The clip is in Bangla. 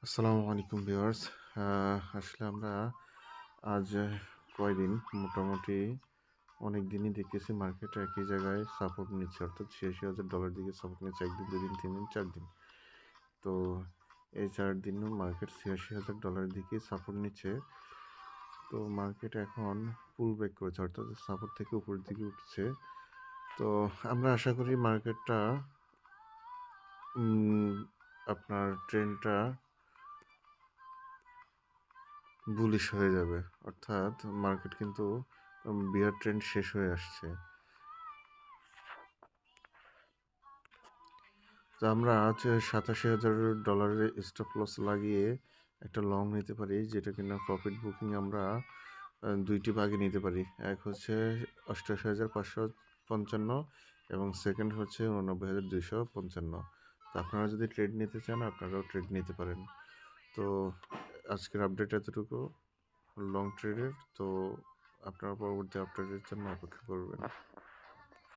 আসসালামু আলাইকুম ভিউয়ার্স। আসলে আমরা আজ কয়দিন মোটামুটি অনেক দিনই দেখতেছি মার্কেটে একই জায়গায় সাপোর্ট নিচ্ছে, অর্থাৎ $৮৬,০০০ দিকে সাপোর্ট নিচ্ছে ১ দিন ২ দিন ৩ দিন ৪ দিন। তো এই ৪ দিনও মার্কেট $৮৬,০০০ দিকে সাপোর্ট নিচ্ছে। তো মার্কেট এখন পুল ব্যাক করেছে, অর্থাৎ সাপোর্ট থেকে উপরের দিকে উঠছে। তো আমরা আশা করি মার্কেটটা আপনার ট্রেন্ডটা বুলিশ হয়ে যাবে, অর্থাৎ মার্কেট কিন্তু বিয়ার ট্রেন্ড শেষ হয়ে আসছে। তো আমরা আজ $৮৭,০০০ স্টপ লস লাগিয়ে একটা লং নিতে পারি, যেটা কিনা প্রফিট বুকিং আমরা দুইটি ভাগে নিতে পারি। এক হচ্ছে ৮৮,৫৫৫ এবং সেকেন্ড হচ্ছে ৮৯,২৫৫। তো আপনারা যদি ট্রেড নিতে চান আপনারাও ট্রেড নিতে পারেন। তো আজকের আপডেট এতটুকু লং ট্রেডের। তো আপনারা পরবর্তী আপডেটের জন্য অপেক্ষা করবেন।